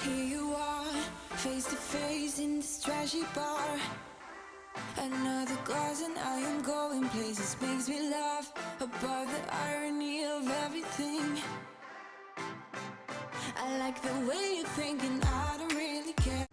Here you are, face to face in this trashy bar. Another glass and I am going places. Makes me laugh about the irony of everything. I like the way you're thinking, I don't really care.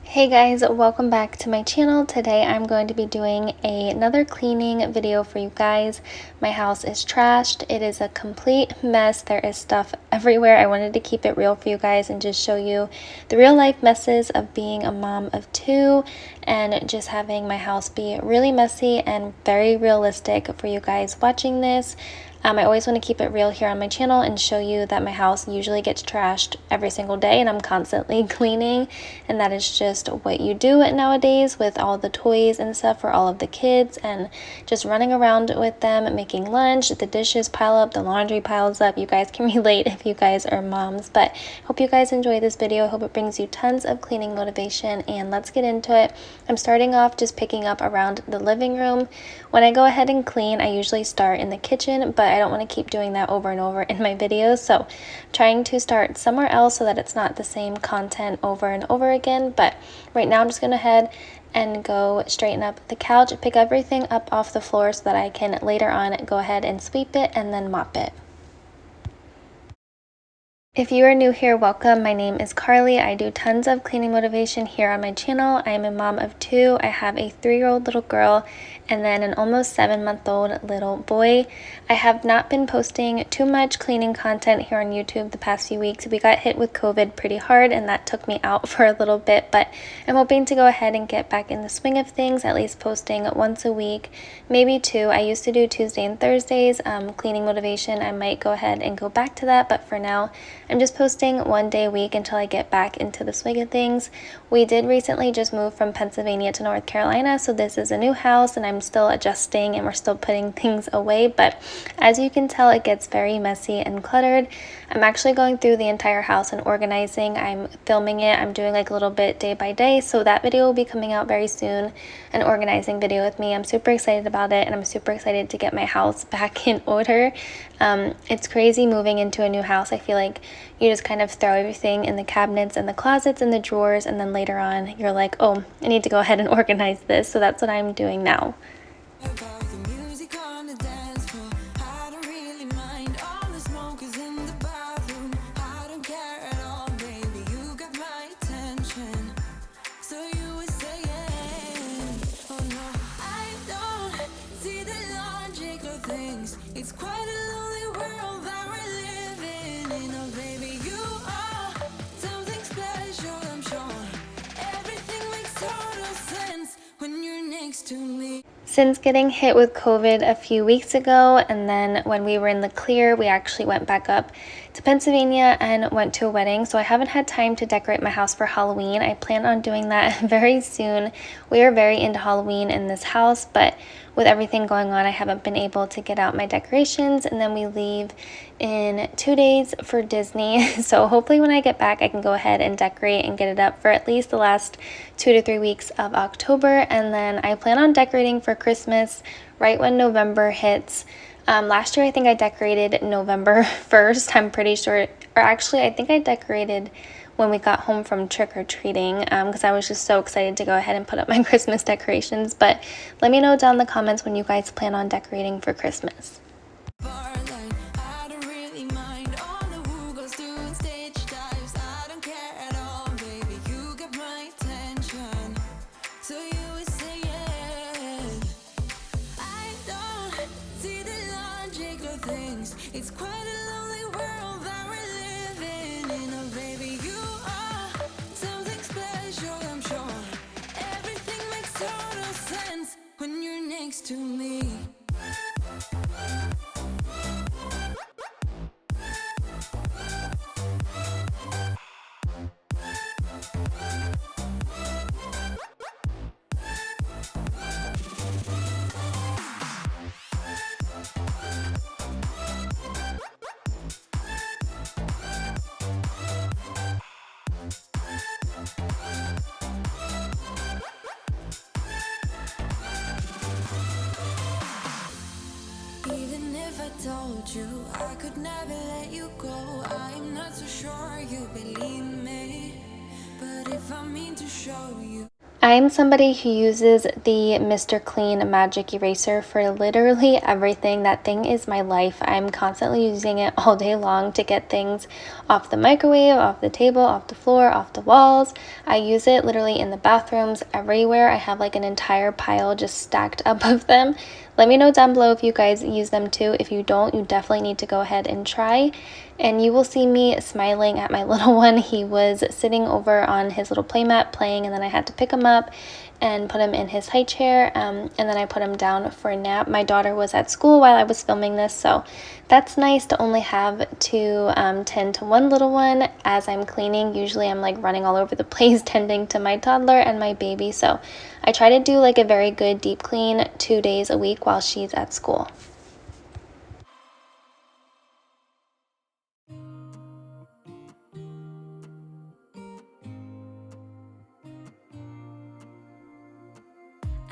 Hey guys, welcome back to my channel. Today I'm going to be doing another cleaning video for you guys. My house is trashed. It is a complete mess. There is stuff everywhere. I wanted to keep it real for you guys and just show you the real life messes of being a mom of two and just having my house be really messy and very realistic for you guys watching this. I always want to keep it real here on my channel and show you that my house usually gets trashed every single day and I'm constantly cleaning, and that is just what you do nowadays with all the toys and stuff for all of the kids and just running around with them, making lunch, the dishes pile up, the laundry piles up. You guys can relate if you guys are moms, but hope you guys enjoy this video. I hope it brings you tons of cleaning motivation, and let's get into it. I'm starting off just picking up around the living room. When I go ahead and clean, I usually start in the kitchen, but I don't want to keep doing that over and over in my videos, so I'm trying to start somewhere else so that it's not the same content over and over again. But right now I'm just going to head and go straighten up the couch, pick everything up off the floor so that I can later on go ahead and sweep it and then mop it. If you are new here, welcome. My name is Carlie. I do tons of cleaning motivation here on my channel. I am a mom of two. I have a 3-year-old little girl and then an almost 7-month-old little boy. I have not been posting too much cleaning content here on YouTube the past few weeks. We got hit with COVID pretty hard and that took me out for a little bit, but I'm hoping to go ahead and get back in the swing of things, at least posting once a week, maybe two. I used to do Tuesday and Thursdays, cleaning motivation. I might go ahead and go back to that, but for now, I'm just posting one day a week until I get back into the swing of things. We did recently just move from Pennsylvania to North Carolina, so this is a new house and I'm still adjusting and we're still putting things away, but as you can tell, it gets very messy and cluttered. I'm actually going through the entire house and organizing. I'm filming it. I'm doing like a little bit day by day, so that video will be coming out very soon, an organizing video with me. I'm super excited about it and I'm super excited to get my house back in order. It's crazy moving into a new house. I feel like you just kind of throw everything in the cabinets and the closets and the drawers, and then later on you're like, oh, I need to go ahead and organize this. So that's what I'm doing now. About the music on the dance floor, I don't really mind. All the smoke is in the bathroom, I don't care at all, baby. You got my attention, so you were saying, oh no, I don't see the logic of things. It's quite a lonely world that we're living in. Oh baby, you are something special, I'm sure. Everything makes total sense when you're next to me. Since getting hit with COVID a few weeks ago, and then when we were in the clear, we actually went back up to Pennsylvania and went to a wedding. So I haven't had time to decorate my house for Halloween. I plan on doing that very soon. We are very into Halloween in this house, but with everything going on, I haven't been able to get out my decorations, and then we leave in 2 days for Disney. So hopefully when I get back, I can go ahead and decorate and get it up for at least the last 2 to 3 weeks of October, and then I plan on decorating for Christmas right when November hits. Last year I think I decorated November 1st, I'm pretty sure, or actually I think I decorated when we got home from trick-or-treating, because I was just so excited to go ahead and put up my Christmas decorations. But let me know down in the comments when you guys plan on decorating for Christmas. I don't really mind. All the who goes doing stage dives, I don't care at all, baby. You got my attention, so you were saying, I don't see the logic of things. It's quite a lonely world that we're living in. Oh baby, you are something special, I'm sure. Everything makes total sense when you're next to me. Even if I told you I could never let you go, I'm not so sure you believe me. coming to show you. I'm somebody who uses the Mr. Clean Magic Eraser for literally everything. That thing is my life. I'm constantly using it all day long to get things off the microwave, off the table, off the floor, off the walls. I use it literally in the bathrooms, everywhere. I have like an entire pile just stacked up of them. Let me know down below if you guys use them too. If you don't, you definitely need to go ahead and try. And you will see me smiling at my little one. He was sitting over on his little playmat playing, and then I had to pick him up and put him in his high chair, and then I put him down for a nap. My daughter was at school while I was filming this, so that's nice to only have to tend to one little one as I'm cleaning. Usually I'm like running all over the place tending to my toddler and my baby, so I try to do like a very good deep clean 2 days a week while she's at school.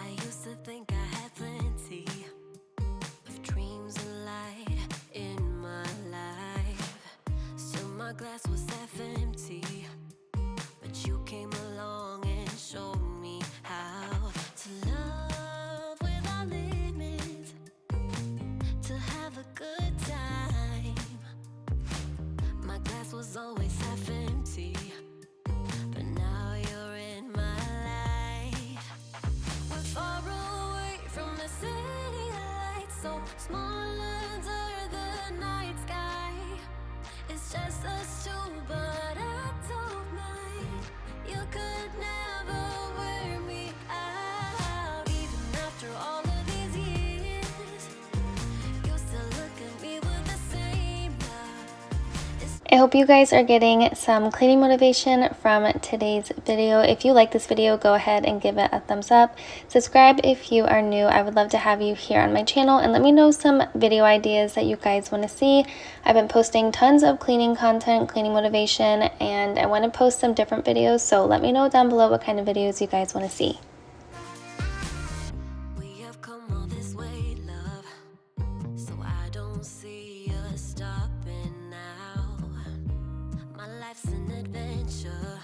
I used to think I had plenty of dreams and light in my life, so my glass was half empty. But you came along and showed me how to love without limits, to have a good time. My glass was always half empty, but now you're in my life. We're far away from the city lights, so small under the night sky. It's just us two, but I don't mind. You could never wear me out, even after all of these years. You still look at me with the same love. I hope you guys are getting some cleaning motivation from today's video. If you like this video, go ahead and give it a thumbs up. Subscribe if you are new. I would love to have you here on my channel, and let me know some video ideas that you guys want to see. I've been posting tons of cleaning content, cleaning motivation, and I want to post some different videos, so let me know down below what kind of videos you guys want to see. We have come all this way, love, so I don't see us stopping now. My life's an adventure,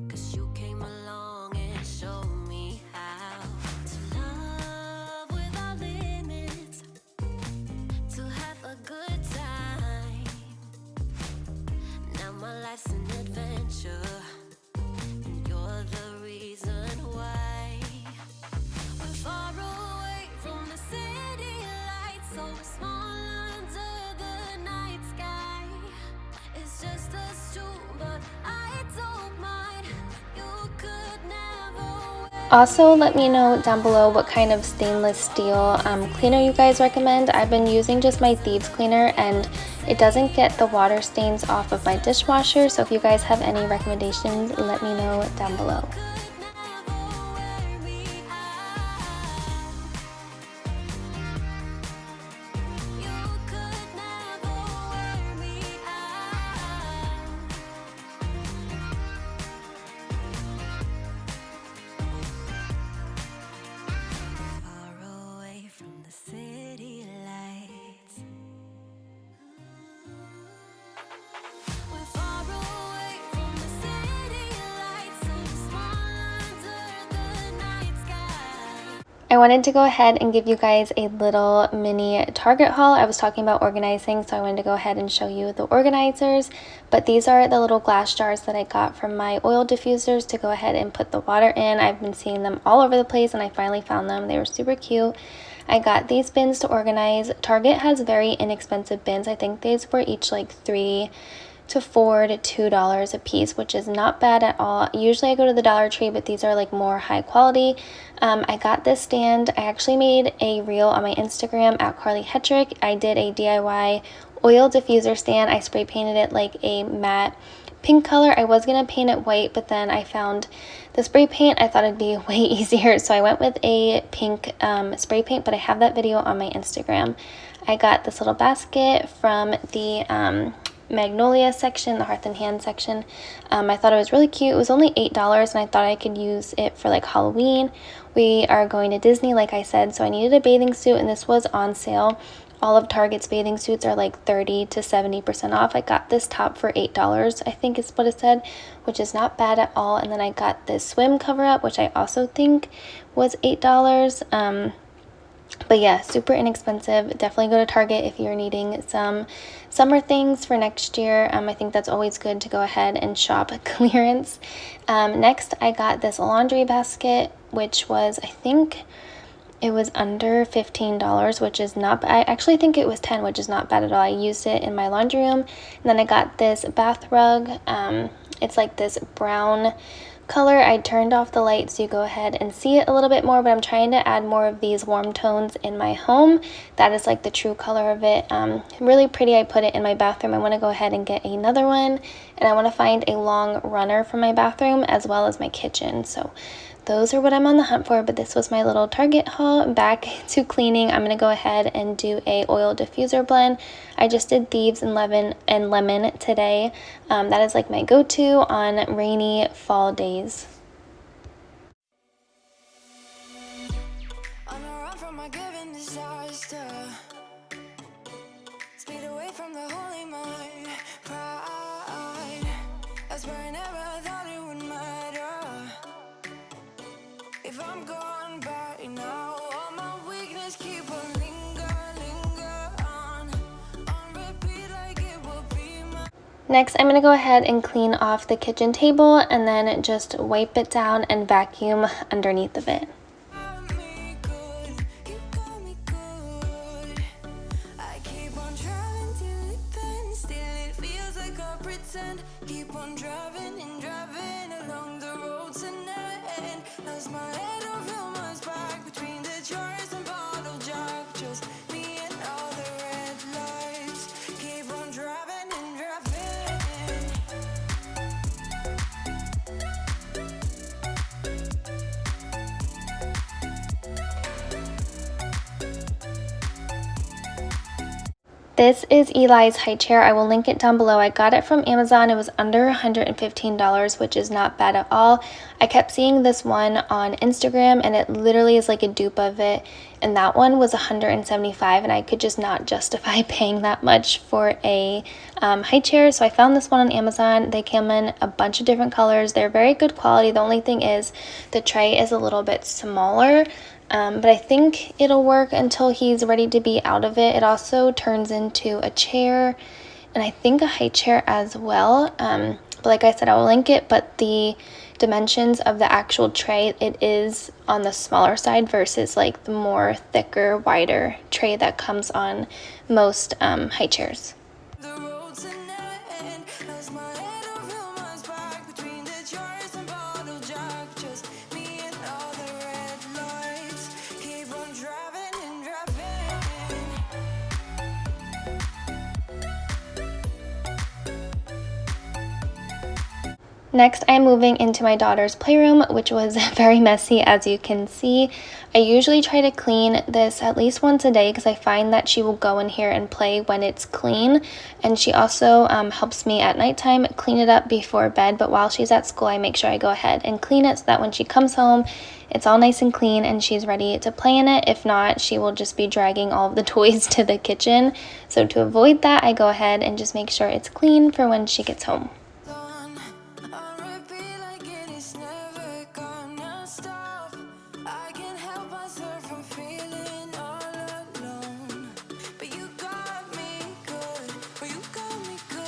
'cause you came along and showed me how to love without limits, to have a good time. Now my life's an adventure, and you're the reason why. We're far away from the city lights, so small under the night sky. It's just us two, but I don't mind. You could never wear. Also, let me know down below what kind of stainless steel cleaner you guys recommend. I've been using just my Thieves cleaner, and it doesn't get the water stains off of my dishwasher, so if you guys have any recommendations, let me know down below. I wanted to go ahead and give you guys a little mini Target haul. I was talking about organizing, so I wanted to go ahead and show you the organizers. But these are the little glass jars that I got from my oil diffusers to go ahead and put the water in. I've been seeing them all over the place, and I finally found them. They were super cute. I got these bins to organize. Target has very inexpensive bins. I think these were each like $3 to $4 to $2 a piece, which is not bad at all. Usually I go to the Dollar Tree, but these are like more high quality. I got this stand. I actually made a reel on my Instagram at Carlie Hetrick. I did a DIY oil diffuser stand. I spray painted it like a matte pink color. I was gonna paint it white, but then I found the spray paint. I thought it'd be way easier, so I went with a pink spray paint, but I have that video on my Instagram. I got this little basket from the Magnolia section, the Hearth and Hand section. I thought it was really cute. It was only $8, and I thought I could use it for like Halloween. We are going to Disney, like I said, so I needed a bathing suit, and this was on sale all of Target's bathing suits are like 30 to 70% off. I got this top for $8, I think is what it said, which is not bad at all. And then I got this swim cover up, which I also think was $8. But yeah, super inexpensive. Definitely go to Target if you're needing some summer things for next year. I think that's always good to go ahead and shop clearance. Next, I got this laundry basket, which was, I think it was under $15, which is not bad. I actually think it was 10, which is not bad at all. I used it in my laundry room. And then I got this bath rug. It's like this brown color. I turned off the light so you go ahead and see it a little bit more, but I'm trying to add more of these warm tones in my home. That is like the true color of it. Really pretty. I put it in my bathroom. I want to go ahead and get another one, and I want to find a long runner for my bathroom as well as my kitchen. So those are what I'm on the hunt for, but this was my little Target haul. Back to cleaning, I'm going to go ahead and do a oil diffuser blend. I just did Thieves and lemon today. That is like my go-to on rainy fall days. On a run from my given disaster, speed away from the holy mind, pride. That's where I never thought it would matter. If I'm gone by now, all my weakness keep on linger on repeat like it will be my. Next, I'm going to go ahead and clean off the kitchen table and then just wipe it down and vacuum underneath of it. Keep on driving and driving along the road tonight. Lost my head over my back between the jars and bottle jack. Just me and all the red lights. Keep on driving and driving. This is Eli's high chair. I will link it down below. I got it from Amazon. It was under $115, which is not bad at all. I kept seeing this one on Instagram, and it literally is like a dupe of it. And that one was $175, and I could just not justify paying that much for a high chair. So I found this one on Amazon. They came in a bunch of different colors. They're very good quality. The only thing is the tray is a little bit smaller. But I think it'll work until he's ready to be out of it. It also turns into a chair and I think a high chair as well. But like I said, I will link it, but the dimensions of the actual tray, it is on the smaller side versus like the more thicker, wider tray that comes on most high chairs. The road tonight. Lost my head over my back between the jars and bottle jack. Just me and all the red lights. Keep on driving and driving. Next, I am moving into my daughter's playroom, which was very messy, as you can see. I usually try to clean this at least once a day because I find that she will go in here and play when it's clean. And she also helps me at nighttime clean it up before bed. But while she's at school, I make sure I go ahead and clean it so that when she comes home, it's all nice and clean and she's ready to play in it. If not, she will just be dragging all of the toys to the kitchen. So to avoid that, I go ahead and just make sure it's clean for when she gets home. On repeat like it is never gonna stop. I can't help myself from feeling all alone. But you got me good. Oh, you got me good.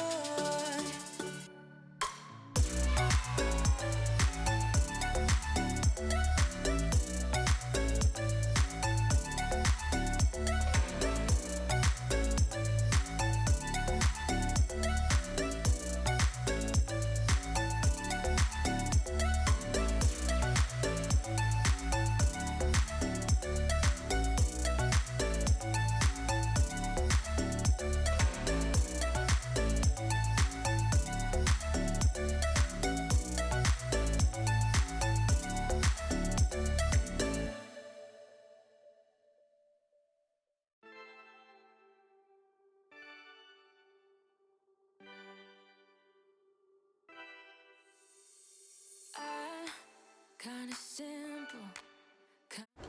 Kinda simple.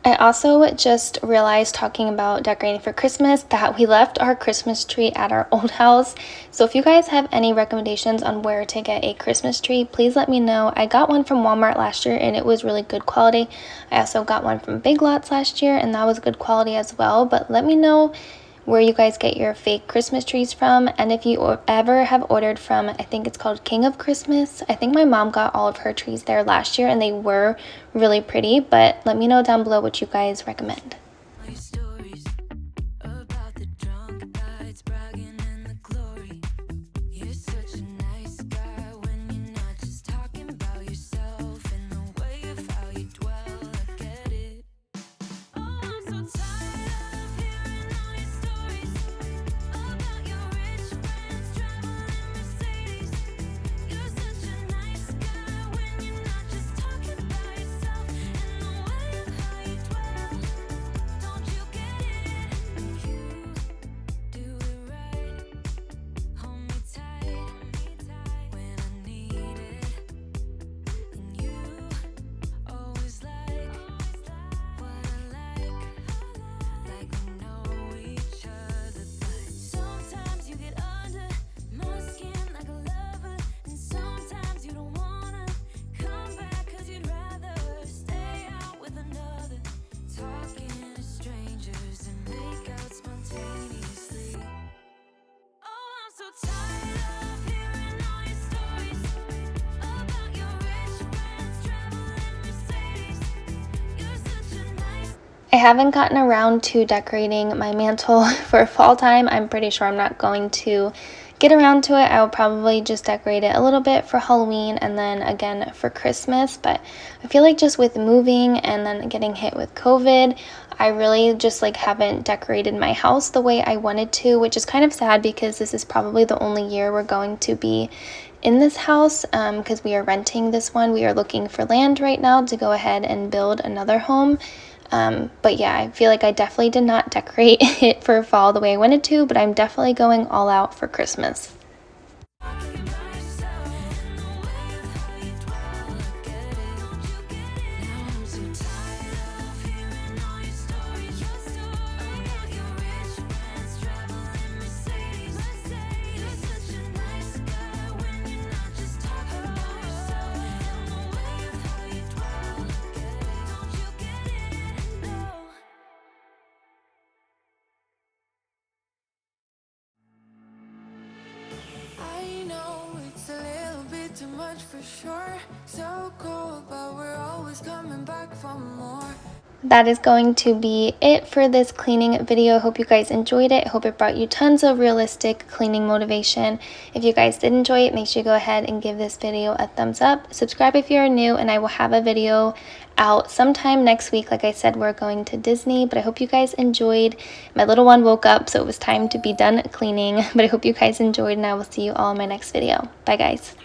I also just realized, talking about decorating for Christmas, that we left our Christmas tree at our old house. So if you guys have any recommendations on where to get a Christmas tree, please let me know. I got one from Walmart last year and it was really good quality. I also got one from Big Lots last year and that was good quality as well. But let me know where you guys get your fake Christmas trees from, and if you ever have ordered from, I think it's called King of Christmas. I think my mom got all of her trees there last year and they were really pretty, but let me know down below what you guys recommend. My stories about the drunk nights, bragging in the glory. You're such a nice guy when you're not just talking about yourself, and the way of how you dwell, I get it. Oh, I'm so tired of hearing all your stories about your rich friends traveling Mercedes. You're such a nice guy when you're not just talking about yourself, and the way of how you dwell. Don't you get it? You do it right. Hold me tight when I need it. And you always like what I like we know each other. But sometimes you get under my skin like a lover, and sometimes you don't wanna come back 'cause you'd rather stay out with another. Talking to strangers and make out spontaneously. Oh, I'm so tired of hearing all your stories about your rich friends traveling Mercedes. You're such a nice. I haven't gotten around to decorating my mantle for fall time. I'm pretty sure I'm not going to get around to it. I will probably just decorate it a little bit for Halloween and then again for Christmas. But I feel like just with moving and then getting hit with COVID, I really just like haven't decorated my house the way I wanted to, which is kind of sad because this is probably the only year we're going to be in this house because we are renting this one. We are looking for land right now to go ahead and build another home. But yeah, I feel like I definitely did not decorate it for fall the way I wanted to, but I'm definitely going all out for Christmas. Talking about yourself and the way of how you dwell, I get it. Don't you get it? Now I'm so tired of hearing all your stories about your rich friends traveling Mercedes. You're such a nice guy when you're not just talking about yourself, and the way of how you dwell, I get it. Don't you get it? No. I know it's a little bit too much for sure. So cold, but we're always coming back for more. That is going to be it for this cleaning video. Hope you guys enjoyed it. Hope it brought you tons of realistic cleaning motivation. If you guys did enjoy it, make sure you go ahead and give this video a thumbs up. Subscribe if you're new, and I will have a video out sometime next week. Like I said, we're going to Disney, but I hope you guys enjoyed. My little one woke up, so it was time to be done cleaning, but I hope you guys enjoyed, and I will see you all in my next video. Bye guys.